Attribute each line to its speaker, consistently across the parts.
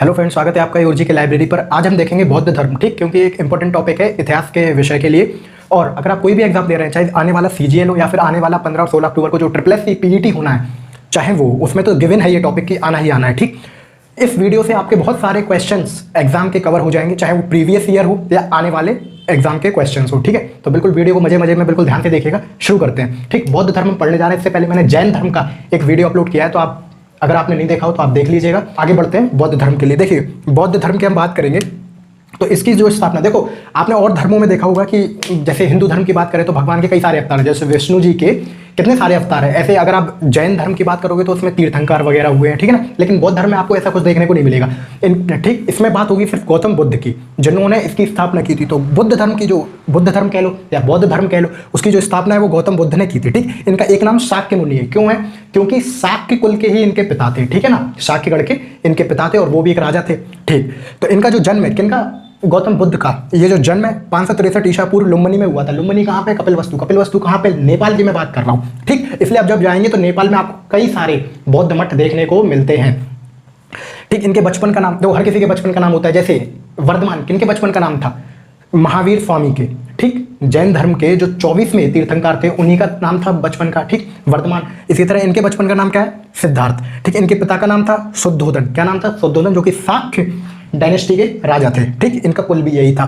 Speaker 1: Hello friends, स्वागत है आपका यूजी के लाइब्रेरी पर। आज हम देखेंगे बौद्ध धर्म, ठीक, क्योंकि एक इंपॉर्टेंट टॉपिक है इतिहास के विषय के लिए। और अगर आप कोई भी एग्जाम दे रहे हैं, चाहे आने वाला सीजीएल हो या फिर आने वाला 15 और 16 अक्टूबर को जो SSC पीईटी होना है, चाहे वो, उसमें तो गिवन है ये टॉपिक कि आना ही आना है। ठीक, इस वीडियो से आपके बहुत सारे क्वेश्चंस एग्जाम के कवर हो जाएंगे, चाहे वो प्रीवियस ईयर हो या आने वाले एग्जाम के क्वेश्चंस हो। ठीक है, तो बिल्कुल वीडियो को मजे मजे में बिल्कुल ध्यान से देखिएगा। शुरू करते हैं। ठीक, बौद्ध धर्म पढ़ने जा रहे हैं। इससे पहले मैंने जैन धर्म का एक वीडियो अपलोड किया है, तो आप अगर आपने नहीं देखा हो तो आप देख लीजिएगा। आगे बढ़ते हैं बौद्ध धर्म के लिए। देखिए, बौद्ध धर्म की हम बात करेंगे तो इसकी जो स्थापना, देखो आपने और धर्मों में देखा होगा कि जैसे हिंदू धर्म की बात करें तो भगवान के कई सारे अवतार हैं, जैसे विष्णु जी के कितने सारे अवतार हैं। ऐसे अगर आप जैन धर्म की बात करोगे तो उसमें तीर्थंकर वगैरह हुए हैं, ठीक है ना। लेकिन बौद्ध धर्म में आपको ऐसा कुछ देखने को नहीं मिलेगा। ठीक, इसमें बात होगी सिर्फ गौतम बुद्ध की, जिन्होंने इसकी स्थापना की थी। तो बुद्ध धर्म की, जो बुद्ध धर्म कह लो या बौद्ध धर्म कह लो, उसकी जो स्थापना है वो गौतम बुद्ध ने की थी। ठीक, इनका एक नाम शाक्य मुनि है। क्यों है? क्योंकि शाक्य कुल के ही इनके पिता थे, ठीक है ना। शाक्यगढ़ के इनके पिता थे और वो भी एक राजा थे। ठीक, तो इनका जो जन्म है, किनका? गौतम बुद्ध का। ये जो जन्म है 563 ईसा पूर्व लुम्बिनी में हुआ था। लुम्बिनी कहाँ पे? कपिलवस्तु। कपिलवस्तु कहाँ पे? नेपाल की मैं बात कर रहा हूँ। ठीक, इसलिए आप जब जाएंगे तो नेपाल में आपको कई सारे बौद्ध मठ देखने को मिलते हैं। ठीक, इनके बचपन का नाम, देखो हर किसी के बचपन का नाम होता है। जैसे वर्धमान, किनके बचपन का नाम था? महावीर स्वामी के। ठीक, जैन धर्म के जो 24वें तीर्थंकर थे उन्हीं का नाम था बचपन का, ठीक, वर्धमान। इसी तरह इनके बचपन का नाम क्या है? सिद्धार्थ। ठीक, इनके पिता का नाम था शुद्धोधन। क्या नाम था? शुद्धोधन, जो कि शाक्य डायनेस्टी के राजा थे। ठीक, इनका कुल भी यही था।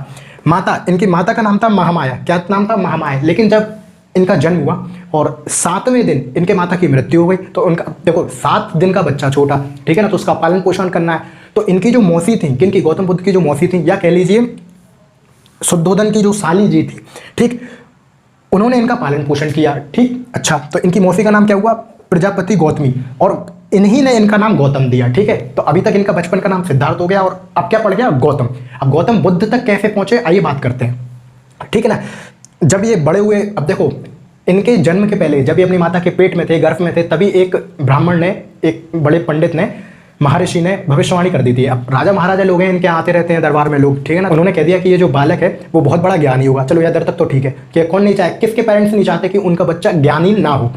Speaker 1: माता, इनकी माता का नाम था महामाया। क्या नाम था? महामाया। लेकिन जब इनका जन्म हुआ और 7वें दिन इनके माता की मृत्यु हो गई, तो उनका, देखो 7 दिन का बच्चा छोटा, ठीक है ना, तो उसका पालन पोषण करना है। तो इनकी जो मौसी थी, किनकी? गौतम बुद्ध की जो मौसी थी, या कह लीजिए शुद्धोधन की जो साली जी थी, ठीक, उन्होंने इनका पालन पोषण किया। ठीक, अच्छा, तो इनकी मौसी का नाम क्या हुआ? प्रजापति गौतमी, और इन्हीं ने इनका नाम गौतम दिया। ठीक है, तो अभी तक इनका बचपन का नाम सिद्धार्थ हो गया और अब क्या पड़ गया? गौतम। अब गौतम बुद्ध तक कैसे पहुंचे, आइए बात करते हैं। ठीक है ना। जब ये बड़े हुए, अब देखो इनके जन्म के पहले जब ये अपनी माता के पेट में थे, गर्भ में थे, तभी एक ब्राह्मण ने, एक बड़े पंडित ने, महर्षि ने भविष्यवाणी कर दी थी। अब राजा महाराजा लोग हैं, इनके आते रहते हैं दरबार में लोग, ठीक है ना। उन्होंने कह दिया कि ये जो बालक है वो बहुत बड़ा ज्ञानी होगा। चलो इधर तक तो ठीक है, कि कौन नहीं चाहे, किसके पेरेंट्स नहीं चाहते कि उनका बच्चा ज्ञानी ना हो।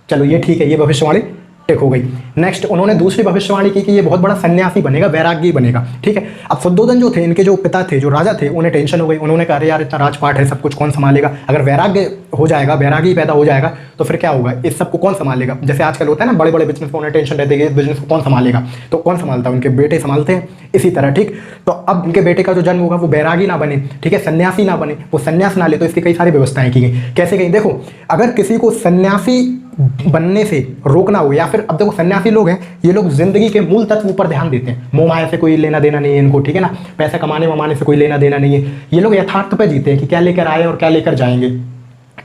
Speaker 1: चलो ये ठीक है, ये भविष्यवाणी टिक हो गई। नेक्स्ट उन्होंने दूसरी भविष्यवाणी की कि ये बहुत बड़ा सन्यासी बनेगा, वैरागी बनेगा। ठीक है, अब शुद्धोधन जो थे, इनके जो पिता थे, जो राजा थे, उन्हें टेंशन हो गई। उन्होंने कहा अरे यार इतना राजपाट है, सब कुछ कौन संभालेगा? अगर वैराग्य हो जाएगा, वैरागी पैदा हो जाएगा तो फिर क्या होगा? इस सबको कौन संभालेगा? जैसे आजकल होता है ना, बड़े बड़े बिजनेस में उन्हें टेंशन रहती है, इस बिजनेस को कौन संभालेगा? तो कौन संभालता है? उनके बेटे संभालते हैं। इसी तरह, ठीक, तो अब उनके बेटे का जो जन्म होगा वो वैरागी ना बने, ठीक है, सन्यासी ना बने, वो सन्यास ना ले, तो इसकी कई सारी व्यवस्थाएं की गई। कैसे गई? देखो, अगर किसी को सन्यासी बनने से रोकना हो, या फिर अब देखो सन्यासी लोग हैं, ये लोग जिंदगी के मूल तत्व पर ध्यान देते हैं। मोह माया से कोई लेना देना नहीं है इनको, ठीक है ना, पैसा कमाने वमाने से कोई लेना देना नहीं है। ये लोग यथार्थ पे जीते हैं कि क्या लेकर आए और क्या लेकर जाएंगे।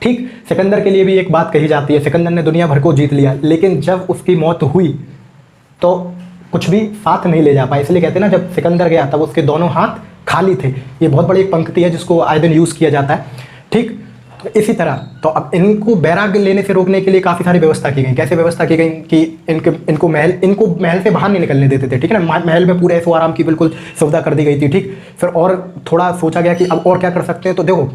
Speaker 1: ठीक, सिकंदर के लिए भी एक बात कही जाती है, सिकंदर ने दुनिया भर को जीत लिया, लेकिन जब उसकी मौत हुई तो कुछ भी साथ नहीं ले जा पाया। इसलिए कहते हैं ना, जब सिकंदर गया तब उसके दोनों हाथ खाली थे। ये बहुत बड़ी एक पंक्ति है जिसको आए दिन यूज़ किया जाता है। ठीक, तो इसी तरह, तो अब इनको वैराग्य लेने से रोकने के लिए काफ़ी सारी व्यवस्था की गई। कैसे व्यवस्था की गई? कि इनको महल से बाहर नहीं निकलने देते थे, ठीक है ना। महल में पूरे ऐशो आराम की बिल्कुल सुविधा कर दी गई थी। ठीक, फिर और थोड़ा सोचा गया कि अब और क्या कर सकते हैं। तो देखो,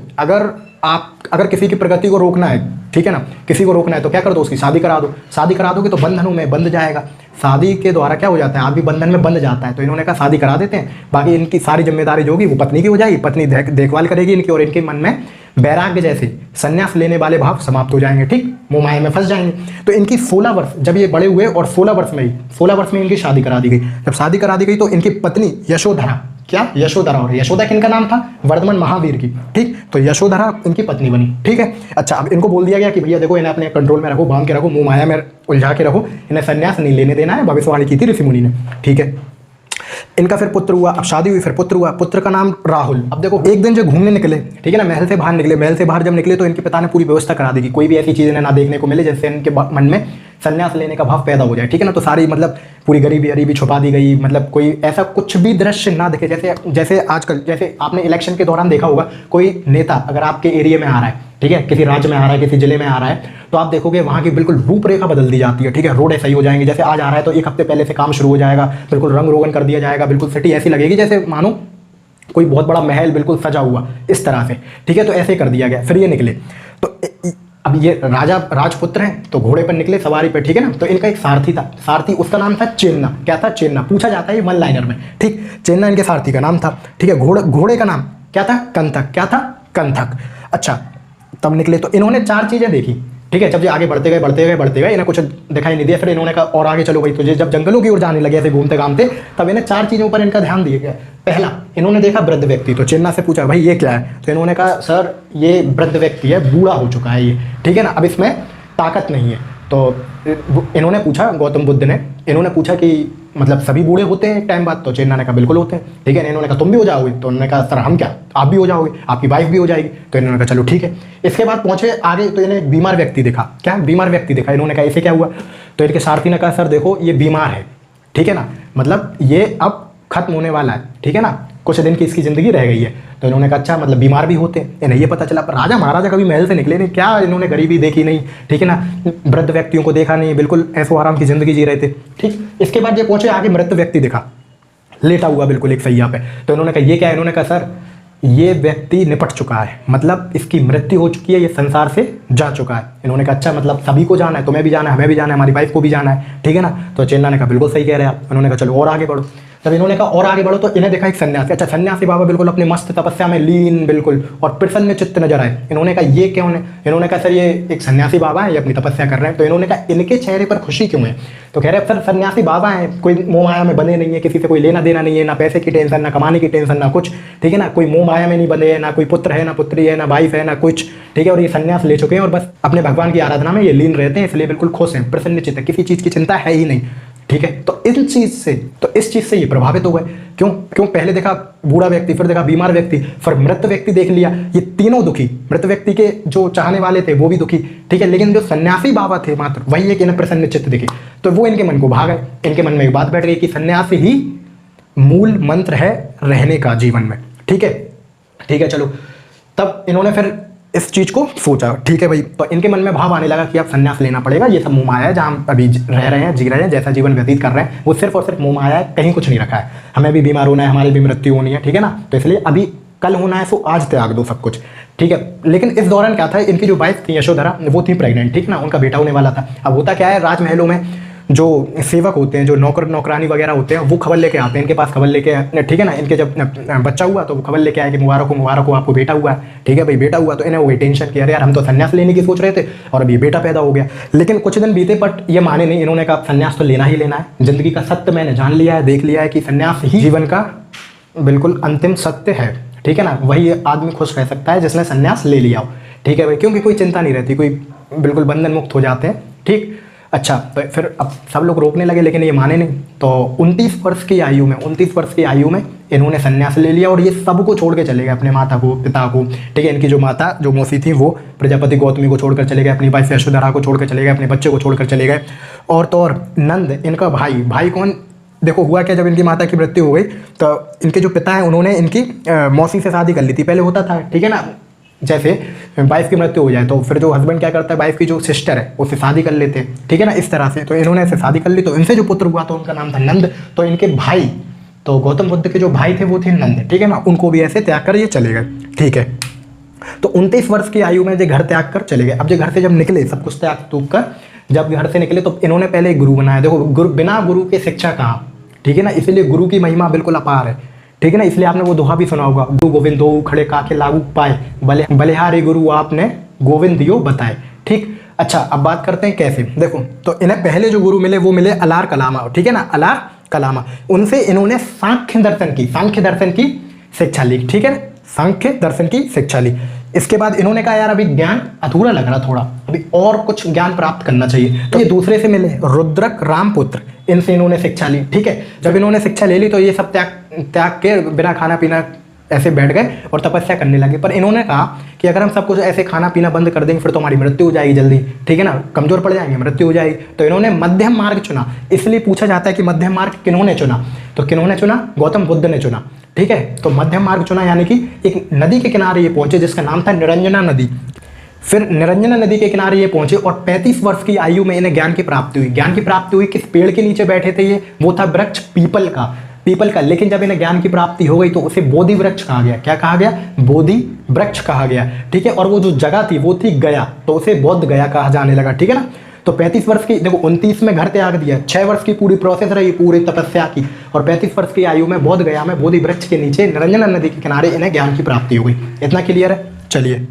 Speaker 1: अगर किसी की प्रगति को रोकना है, ठीक है ना, किसी को रोकना है तो क्या कर दो? उसकी शादी करा दो। शादी करा दोगे तो बंधनों में बंध जाएगा। शादी के द्वारा क्या हो जाता है? आदमी बंधन में बंध जाता है। तो इन्होंने कहा शादी करा देते हैं, बाकी इनकी सारी जिम्मेदारी जो होगी वो पत्नी की हो जाएगी, पत्नी देखभाल करेगी इनकी, और इनके मन में वैराग्य जैसे संन्यास लेने वाले भाव समाप्त हो जाएंगे। ठीक, मोह माया में फंस जाएंगे। तो इनकी 16 वर्ष जब ये बड़े हुए, और 16 वर्ष में इनकी शादी करा दी गई। जब शादी करा दी गई तो इनकी पत्नी यशोधरा, क्या? यशोधरा। और यशोदा किनका नाम था? वर्धमान महावीर की। ठीक, तो यशोधरा इनकी पत्नी बनी। ठीक है, अच्छा, अब इनको बोल दिया गया कि भैया देखो, इन्हें अपने कंट्रोल में रखो, बांध के रखो, मोह माया में उलझा के रखो, इन्हें संन्यास नहीं लेने देना है। भविष्यवाणी की थी ऋषि मुनि ने। ठीक है, इनका फिर पुत्र हुआ। अब शादी हुई, फिर पुत्र हुआ। पुत्र का नाम राहुल। अब देखो, एक दिन जो घूमने निकले, ठीक है ना, महल से बाहर निकले, महल से बाहर जब निकले तो इनके पिता ने पूरी व्यवस्था करा दी कि कोई भी ऐसी चीज़ इन्हें ना देखने को मिले जैसे इनके मन में संन्यास लेने का भाव पैदा हो जाए। ठीक है ना, तो सारी मतलब पूरी गरीबी छुपा दी गई। मतलब कोई ऐसा कुछ भी दृश्य ना दिखे, जैसे आजकल, जैसे आपने इलेक्शन के दौरान देखा होगा, कोई नेता अगर आपके एरिया में आ रहा है, ठीक है, किसी राज्य में आ रहा है, किसी जिले में आ रहा है, तो आप देखोगे वहाँ की बिल्कुल रूपरेखा बदल दी जाती है। ठीक है, रोडें सही हो जाएंगी। जैसे आज आ रहा है तो एक हफ्ते पहले से काम शुरू हो जाएगा, बिल्कुल रंग रोगन कर दिया जाएगा, बिल्कुल सिटी ऐसी लगेगी जैसे मानो कोई बहुत बड़ा महल बिल्कुल सजा हुआ, इस तरह से। ठीक है, तो ऐसे कर दिया गया। फिर ये निकले, तो अब ये राजा राजपुत्र हैं तो घोड़े पर निकले सवारी पर, ठीक है ना। तो इनका एक सारथी था, सारथी उसका नाम था चेन्ना। क्या था? चेन्ना। पूछा जाता है ये वन लाइनर में, ठीक। चेन्ना इनके सारथी का नाम था, ठीक है। घोड़े का नाम क्या था? कंथक। क्या था? कंथक। अच्छा, तब निकले तो इन्होंने 4 चीजें देखी, ठीक है। जब ये आगे बढ़ते गए इन्हें कुछ दिखाई नहीं दिया, फिर इन्होंने कहा और आगे चलो भाई। तो जब जंगलों की ओर जाने लगे ऐसे घूमते घामते, तब इन्हें 4 चीजों पर इनका ध्यान दिया गया। पहला, इन्होंने देखा वृद्ध व्यक्ति। तो चेन्ना से पूछा भाई ये क्या है? तो इन्होंने कहा सर ये वृद्ध व्यक्ति है, बूढ़ा हो चुका है ये, ठीक है ना, अब इसमें ताकत नहीं है। तो इन्होंने पूछा, गौतम बुद्ध ने इन्होंने पूछा कि मतलब सभी बूढ़े होते हैं एक टाइम बाद? तो चेन्ना ने कहा बिल्कुल होते हैं, ठीक है। इन्होंने कहा तुम भी हो जाओगे? तो उन्होंने कहा सर हम क्या, आप भी हो जाओगे, आपकी वाइफ भी हो जाएगी। तो इन्होंने कहा चलो ठीक है। इसके बाद पहुंचे आगे तो इन्हें बीमार व्यक्ति देखा। क्या? बीमार व्यक्ति देखा। इन्होंने कहा इसे क्या हुआ? तो इनके सारथी ने कहा सर देखो ये बीमार है, ठीक है ना, मतलब ये अब खत्म होने वाला है, ठीक है ना, कुछ दिन की इसकी ज़िंदगी रह गई है। तो इन्होंने कहा अच्छा मतलब बीमार भी होते हैं? इन्हें ये पता चला। पर राजा महाराजा कभी महल से निकले नहीं, क्या इन्होंने गरीबी देखी नहीं, ठीक है ना, वृद्ध व्यक्तियों को देखा नहीं, बिल्कुल ऐसो आराम की ज़िंदगी जी रहे थे, ठीक। इसके बाद ये पहुंचे आगे, मृत व्यक्ति दिखा, लेटा हुआ बिल्कुल एक सैया पे। तो इन्होंने कहा ये क्या है? इन्होंने कहा सर ये व्यक्ति निपट चुका है, मतलब इसकी मृत्यु हो चुकी है, ये संसार से जा चुका है। इन्होंने कहा अच्छा मतलब सभी को जाना है, तुम्हें भी जाना है, हमें भी जाना है, हमारी वाइफ को भी जाना है, ठीक है ना। तो चेन्ना ने कहा बिल्कुल सही कह रहे हैं आप। उन्होंने कहा चलो और आगे बढ़ो। जब इन्होंने कहा और आगे बढ़ो तो इन्हें देखा एक सन्यासी। अच्छा, सन्यासी बाबा बिल्कुल अपने मस्त तपस्या में लीन बिल्कुल और प्रसन्न चित्त नजर आए। इन्होंने कहा ये क्यों है? इन्होंने कहा सर ये एक सन्यासी बाबा है, ये अपनी तपस्या कर रहे हैं। तो इन्होंने कहा इनके चेहरे पर खुशी क्यों है? तो कह रहे सर सन्यासी बाबा हैं, कोई मोह माया में बंधे नहीं है, किसी से कोई लेना देना नहीं है, ना पैसे की टेंशन, ना कमाने की टेंशन, ना कुछ, ठीक है ना, कोई मोह माया में नहीं बंधे है, ना कोई पुत्र है, ना पुत्री है, ना वाइफ है, ना कुछ, ठीक है। और ये सन्यास ले चुके हैं और बस अपने भगवान की आराधना में ये लीन रहते हैं, इसलिए बिल्कुल खुश हैं, प्रसन्न चित्त है, किसी चीज़ की चिंता है ही नहीं, ठीक है। तो इस चीज़ से ये प्रभावित हो गए। क्यों? पहले देखा बूढ़ा व्यक्ति, फिर देखा बीमार व्यक्ति, फिर मृत व्यक्ति देख लिया, ये तीनों दुखी। मृत व्यक्ति के जो चाहने वाले थे वो भी दुखी, ठीक है, लेकिन जो सन्यासी बाबा थे मात्र वही एक इन्हें प्रसन्न चित्त दिखे। तो वो इनके मन को भा गए। इनके मन में एक बात बैठ गई कि सन्यास ही मूल मंत्र है रहने का जीवन में, ठीक है। चलो तब इन्होंने फिर इस चीज़ को सोचा, ठीक है भाई। तो इनके मन में भाव आने लगा कि अब संन्यास लेना पड़ेगा, ये सब मोह माया है, जहाँ हम अभी रह रहे हैं, जी रहे हैं, जैसा जीवन व्यतीत कर रहे हैं वो सिर्फ और सिर्फ मोह माया है, कहीं कुछ नहीं रखा है। हमें भी बीमार होना है, हमारी भी मृत्यु होनी है, ठीक है ना। तो इसलिए अभी कल होना है सो आज त्याग दो सब कुछ, ठीक है। लेकिन इस दौरान क्या था, इनकी जो वाइफ थी यशोधरा, वो थी प्रेग्नेंट, ठीक ना, उनका बेटा होने वाला था। अब होता क्या है, राजमहलों में जो सेवक होते हैं, जो नौकरानी वगैरह होते हैं, वो खबर लेके आते हैं, इनके पास खबर लेके, ठीक है ना। इनके जब बच्चा हुआ तो वो खबर लेके आए कि मुबारक हो आपको बेटा हुआ है, ठीक है भाई, बेटा हुआ। तो इन्हें वो टेंशन कि अरे यार हम तो संन्यास लेने की सोच रहे थे और अब ये बेटा पैदा हो गया। लेकिन कुछ दिन बीते बट ये माने नहीं, इन्होंने कहा संन्यास तो लेना ही लेना है, जिंदगी का सत्य मैंने जान लिया है, देख लिया है कि संन्यास ही जीवन का बिल्कुल अंतिम सत्य है, ठीक है ना। वही आदमी खुश रह सकता है जिसने संन्यास ले लिया हो, ठीक है भाई, क्योंकि कोई चिंता नहीं रहती, कोई बिल्कुल बंधन मुक्त हो जाते हैं, ठीक। अच्छा, तो फिर अब सब लोग रोकने लगे लेकिन ये माने नहीं। तो 29 वर्ष की आयु में इन्होंने संन्यास ले लिया और ये सबको छोड़ के चले गए, अपने माता को, पिता को, ठीक है। इनकी जो माता जो मौसी थी वो प्रजापति गौतमी को छोड़कर चले गए, अपनी वाइफ यशोधरा को छोड़कर चले गए, अपने बच्चे को छोड़कर चले गए। और तो और नंद इनका भाई कौन, देखो हुआ क्या, जब इनकी माता की मृत्यु हो गई तो इनके जो पिता हैं उन्होंने इनकी मौसी से शादी कर ली थी। पहले होता था, ठीक है ना, जैसे वाइफ की मृत्यु हो जाए तो फिर जो हस्बैंड क्या करता है, वाइफ की जो सिस्टर है उससे शादी कर लेते हैं, ठीक है ना, इस तरह से। तो इन्होंने ऐसे शादी कर ली, तो इनसे जो पुत्र हुआ तो उनका नाम था नंद। तो इनके भाई, तो गौतम बुद्ध के जो भाई थे वो थे नंद, ठीक है ना, उनको भी ऐसे त्याग कर ये चले गए, ठीक है। तो 29 वर्ष की आयु में जो घर त्याग कर चले गए। अब जो घर से जब निकले, सब कुछ त्याग तूग कर जब घर से निकले तो इन्होंने पहले एक गुरु बनाया। देखो बिना गुरु के शिक्षा कहाँ, ठीक है ना, इसीलिए गुरु की महिमा बिल्कुल अपार है, ठीक है ना। इसलिए आपने वो दोहा भी सुना होगा, गुरु गोविंद दो खड़े काके लागू पाए, बलिहारी गुरु आपने गोविंद दियो बताए, ठीक। अच्छा, अब बात करते हैं कैसे। देखो तो इन्हें पहले जो गुरु मिले वो मिले अलार कलामा, ठीक है ना, अलार कलामा। उनसे इन्होंने सांख्य दर्शन की शिक्षा ली, ठीक है ना, सांख्य दर्शन की शिक्षा ली। इसके बाद इन्होंने कहा यार अभी ज्ञान अधूरा लग रहा, थोड़ा अभी और कुछ ज्ञान प्राप्त करना चाहिए। तो ये दूसरे से मिले रुद्रक रामपुत्र, इनसे इन्होंने शिक्षा ली, ठीक है। जब इन्होंने शिक्षा ले ली तो ये सब त्याग के बिना खाना पीना ऐसे बैठ गए और तपस्या करने लगे। पर इन्होंने कहा कि अगर हम सब कुछ ऐसे खाना पीना बंद कर देंगे फिर तो हमारी मृत्यु हो जाएगी जल्दी, ठीक है ना, कमजोर पड़ जाएंगे, मृत्यु हो जाएगी। तो इन्होंने मध्यम मार्ग चुना। इसलिए पूछा जाता है कि मध्यम मार्ग किन्होंने चुना, तो किन्होंने चुना, गौतम बुद्ध ने चुना, ठीक है। तो मध्यम मार्ग चुना यानी कि एक नदी के किनारे ये पहुंचे जिसका नाम था निरंजना नदी। फिर निरंजना नदी के किनारे ये पहुंचे और 35 वर्ष की आयु में इन्हें ज्ञान की प्राप्ति हुई। किस पेड़ के नीचे बैठे थे ये, वो था वृक्ष पीपल का। पीपल का। लेकिन जब इन्हें ज्ञान की प्राप्ति हो गई तो उसे बोधि वृक्ष कहा गया। क्या कहा गया? बोधि वृक्ष कहा गया, ठीक है। और वो जो जगह थी वो थी गया, तो उसे बोध गया कहा जाने लगा, ठीक है ना। तो 35 वर्ष की, देखो 29 में घर त्याग दिया, 6 वर्ष की पूरी प्रोसेस रही पूरी तपस्या की, और 35 वर्ष की आयु में बोध गया में बोधि वृक्ष के नीचे निरंजना नदी के किनारे इन्हें ज्ञान की प्राप्ति हो गई। इतना क्लियर है? चलिए,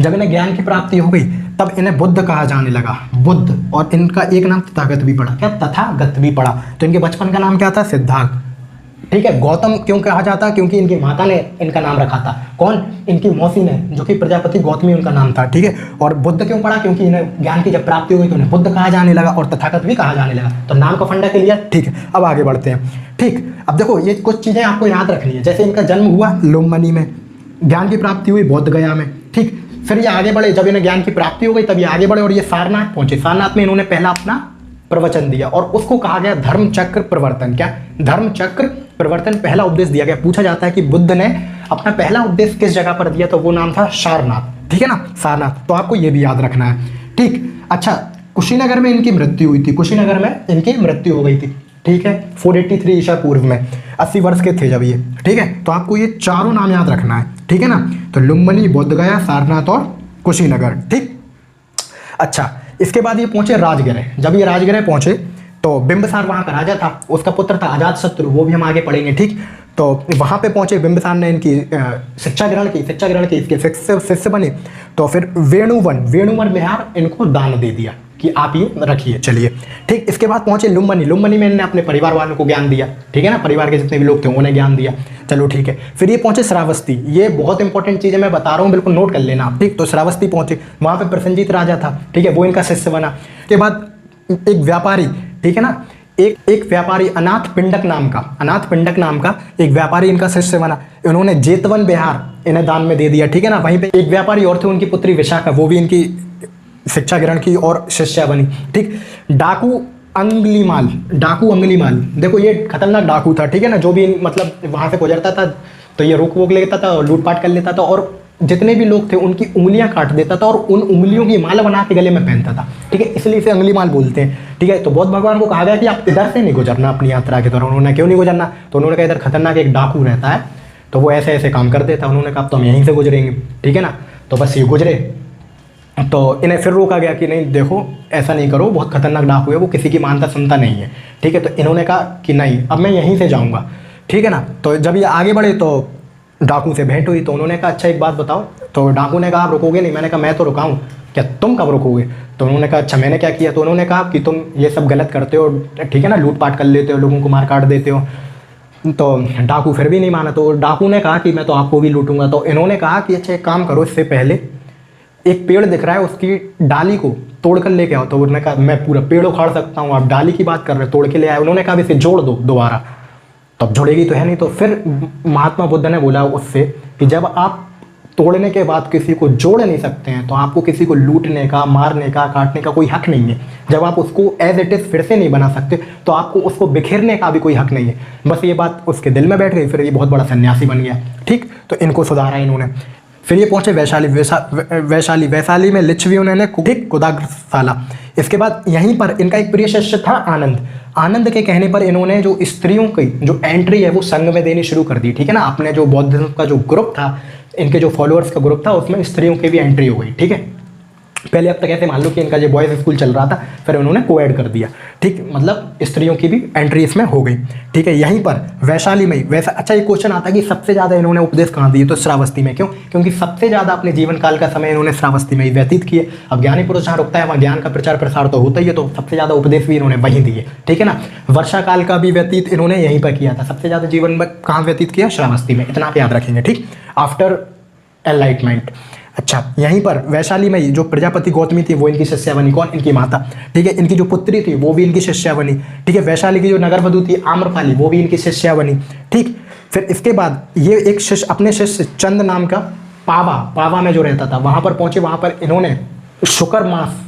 Speaker 1: जब इन्हें ज्ञान की प्राप्ति हो गई तब इन्हें बुद्ध कहा जाने लगा, बुद्ध। और इनका एक नाम तथागत भी पड़ा। क्या? तथागत भी पड़ा। तो इनके बचपन का नाम क्या था? सिद्धार्थ, ठीक है। गौतम क्यों कहा जाता? क्योंकि इनकी माता ने इनका नाम रखा था। कौन? इनकी मौसी ने, जो कि प्रजापति गौतमी उनका नाम था, ठीक है। और बुद्ध क्यों पड़ा? क्योंकि इन्हें ज्ञान की जब प्राप्ति हो गई तो उन्हें बुद्ध कहा जाने लगा और तथागत भी कहा जाने लगा। तो नाम का फंडा क्लियर, ठीक है। अब आगे बढ़ते हैं, ठीक। अब देखो ये कुछ चीज़ें आपको याद रखनी है। जैसे इनका जन्म हुआ लुम्बिनी में, ज्ञान की प्राप्ति हुई बोध गया में, ठीक। फिर ये आगे बढ़े, जब इन्हें ज्ञान की प्राप्ति हो गई तब ये आगे बढ़े और ये सारनाथ पहुंचे। सारनाथ में इन्होंने पहला अपना प्रवचन दिया और उसको कहा गया धर्म चक्र प्रवर्तन। क्या? धर्म चक्र प्रवर्तन पहला उपदेश दिया गया। पूछा जाता है कि बुद्ध ने अपना पहला उपदेश किस जगह पर दिया, तो वो नाम था सारनाथ, ठीक है ना, सारनाथ। तो आपको ये भी याद रखना है, ठीक। अच्छा, कुशीनगर में इनकी मृत्यु हुई थी, कुशीनगर में इनकी मृत्यु हो गई थी, ठीक है, 483 ईसा पूर्व में, 80 वर्ष के थे जब ये, ठीक है। तो आपको ये चारों नाम याद रखना है, ठीक है ना। तो लुम्बिनी, बोधगया, सारनाथ और कुशीनगर, ठीक। अच्छा, इसके बाद ये पहुंचे राजगृह। जब ये राजगृह पहुंचे तो बिंबिसार वहाँ का राजा था, उसका पुत्र था अजातशत्रु, वो भी हम आगे पढ़ेंगे, ठीक। तो वहाँ पे पहुंचे, बिंबिसार ने इनकी शिक्षा ग्रहण की, इसके शिष्य बने। तो फिर वेणुवन विहार इनको दान दे दिया कि आप ये रखिए, चलिए, ठीक। इसके बाद पहुंचे लुम्बिनी में इन्होंने अपने परिवार वालों को ज्ञान दिया, ठीक है ना, परिवार के जितने भी लोग थे उन्हें ज्ञान दिया, चलो ठीक है। फिर ये पहुंचे श्रावस्ती, ये बहुत इंपॉर्टेंट चीज़ है, मैं बता रहा हूँ, बिल्कुल नोट कर लेना आप, ठीक। तो श्रावस्ती पहुंचे, वहाँ पे प्रसेनजीत राजा था, ठीक है, वो इनका शिष्य बना। के बाद एक व्यापारी, ठीक है ना, एक व्यापारी अनाथ पिंडक नाम का एक व्यापारी इनका शिष्य बना। इन्होंने जेतवन विहार इन्हें दान में दे दिया, ठीक है ना। वहीं पे एक व्यापारी और थे, उनकी पुत्री विशाखा, वो भी इनकी शिक्षा ग्रहण की और शिष्या बनी, ठीक। डाकू अंगुलीमाल, देखो ये खतरनाक डाकू था, ठीक है ना, जो भी मतलब वहां से गुजरता था तो ये रोक लेता था और लूटपाट कर लेता था और जितने भी लोग थे उनकी उंगलियां काट देता था और उन उंगलियों की माला बना के गले में पहनता था, ठीक है, इसलिए इसे अंगुलीमाल बोलते हैं, ठीक है। तो बौद्ध भगवान को कहा गया कि आप इधर से नहीं गुजरना अपनी यात्रा के दौरान। उन्होंने क्यों नहीं गुजरना? तो उन्होंने कहा इधर खतरनाक एक डाकू रहता है, तो वो ऐसे ऐसे काम कर देता। उन्होंने कहा तो हम यहीं से गुजरेंगे, ठीक है ना। तो बस ये गुजरे, तो इन्हें फिर रोका गया कि नहीं देखो ऐसा नहीं करो, बहुत खतरनाक डाकू है, वो किसी की मानता सुनता नहीं है, ठीक है। तो इन्होंने कहा कि नहीं, अब मैं यहीं से जाऊँगा, ठीक है ना। तो जब ये आगे बढ़े तो डाकू से भेंट हुई, तो उन्होंने कहा अच्छा एक बात बताओ। तो डाकू ने कहा आप रुकोगे नहीं? मैंने कहा मैं तो रुकाऊं, क्या तुम कब रुकोगे? तो उन्होंने कहा अच्छा मैंने क्या किया? तो उन्होंने कहा कि तुम ये सब गलत करते हो, ठीक है ना, लूटपाट कर लेते हो, लोगों को मार काट देते हो। तो डाकू फिर भी नहीं माना, तो डाकू ने कहा कि मैं तो आपको भी लूटूंगा। तो इन्होंने कहा कि अच्छा एक काम करो, इससे पहले एक पेड़ दिख रहा है, उसकी डाली को तोड़ कर लेके आओ। तो उन्होंने कहा मैं पूरा पेड़ उखाड़ सकता हूँ, आप डाली की बात कर रहे हो, तोड़ के ले आए। उन्होंने कहा इसे जोड़ दो दोबारा, तब जुड़ेगी तो है नहीं। तो फिर महात्मा बुद्ध ने बोला उससे कि जब आप तोड़ने के बाद किसी को जोड़ नहीं सकते हैं तो आपको किसी को लूटने का, मारने का, काटने का कोई हक नहीं है। जब आप उसको एज इट इज़ फिर से नहीं बना सकते तो आपको उसको बिखेरने का भी कोई हक नहीं है। बस ये बात उसके दिल में बैठ गई, फिर ये बहुत बड़ा सन्यासी बन गया, ठीक। तो इनको सुधारा इन्होंने। फिर ये पहुंचे वैशाली में लिच्छवी उन्होंने कुदाग्रशाला। इसके बाद यहीं पर इनका एक प्रिय शिष्य था आनंद के कहने पर इन्होंने जो स्त्रियों की जो एंट्री है वो संघ में देनी शुरू कर दी, ठीक है ना। अपने जो बौद्धिज्म का जो ग्रुप था, इनके जो फॉलोअर्स का ग्रुप था, उसमें स्त्रियों की भी एंट्री हो गई, ठीक है। पहले अब तक ऐसे मान लो कि इनका जो बॉयज़ स्कूल चल रहा था, फिर उन्होंने कोएड कर दिया, ठीक, मतलब स्त्रियों की भी एंट्री इसमें हो गई, ठीक है। यहीं पर वैशाली में अच्छा एक क्वेश्चन आता है कि सबसे ज़्यादा इन्होंने उपदेश कहाँ दिए? तो श्रावस्ती में। क्यों? क्योंकि सबसे ज़्यादा अपने जीवन काल का समय इन्होंने श्रावस्ती में ही व्यतीत किए। अब ज्ञानी पुरुष जहाँ रुकता है वहाँ ज्ञान का प्रचार प्रसार तो होता ही है, तो सबसे ज़्यादा उपदेश भी इन्होंने वहीं दिए, ठीक है ना। वर्षा काल का भी व्यतीत इन्होंने यहीं पर किया था। सबसे ज़्यादा जीवन में कहाँ व्यतीत किया? श्रावस्ती में। इतना आप याद रखेंगे, ठीक। After enlightenment. अच्छा, यहीं पर वैशाली में जो प्रजापति गौतमी थी वो इनकी शिष्या बनी। कौन? इनकी माता, ठीक है। इनकी जो पुत्री थी वो भी इनकी शिष्या बनी, ठीक है। वैशाली की जो नगर वधू थी आम्रपाली, वो भी इनकी शिष्या बनी, ठीक। फिर इसके बाद ये एक शिष्य, अपने शिष्य चंद नाम का पावा में जो रहता था वहाँ पर पहुँचे। वहाँ पर इन्होंने शुक्र मांस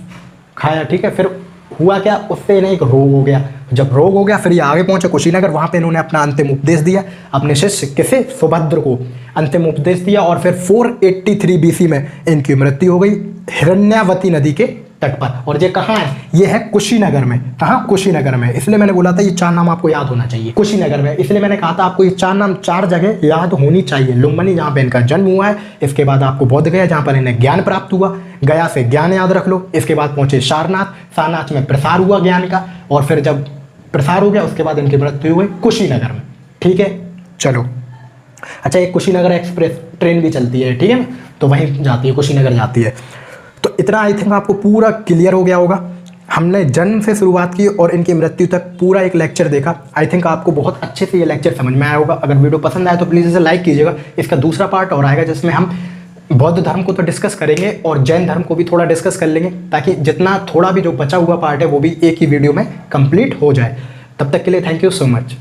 Speaker 1: खाया, ठीक है। फिर हुआ क्या, उससे इन्हें एक रोग हो गया। जब रोग हो गया फिर ये आगे पहुंचे कुशीनगर, वहाँ पे इन्होंने अपना अंतिम उपदेश दिया अपने शिष्य किसे? सुभद्र को अंतिम उपदेश दिया। और फिर 483 BC में इनकी मृत्यु हो गई हिरण्यावती नदी के तट पर। और ये कहाँ है? ये है कुशीनगर में। कहाँ? कुशीनगर में। इसलिए मैंने बोला था ये 4 नाम आपको याद होना चाहिए। कुशीनगर में, इसलिए मैंने कहा था आपको ये 4 नाम 4 जगह याद होनी चाहिए। लुम्बिनी जहाँ पे इनका जन्म हुआ है, इसके बाद आपको बोध गया जहाँ पर इन्हें ज्ञान प्राप्त हुआ, गया से ज्ञान याद रख लो, इसके बाद पहुंचे सारनाथ, सारनाथ में प्रसार हुआ ज्ञान का, और फिर जब प्रसार हो गया उसके बाद इनकी मृत्यु हुई कुशीनगर में। ठीक है, चलो। अच्छा, एक कुशीनगर एक्सप्रेस ट्रेन भी चलती है, ठीक है ना, तो वहीं जाती है, कुशीनगर जाती है। तो इतना आई थिंक आपको पूरा क्लियर हो गया होगा। हमने जन्म से शुरुआत की और इनकी मृत्यु तक पूरा एक लेक्चर देखा। आई थिंक आपको बहुत अच्छे से ये लेक्चर समझ में आया होगा। अगर वीडियो पसंद आए तो प्लीज़ इसे लाइक कीजिएगा। इसका दूसरा पार्ट और आएगा जिसमें हम बौद्ध धर्म को तो डिस्कस करेंगे और जैन धर्म को भी थोड़ा डिस्कस कर लेंगे, ताकि जितना थोड़ा भी जो बचा हुआ पार्ट है वो भी एक ही वीडियो में कंप्लीट हो जाए। तब तक के लिए थैंक यू सो मच।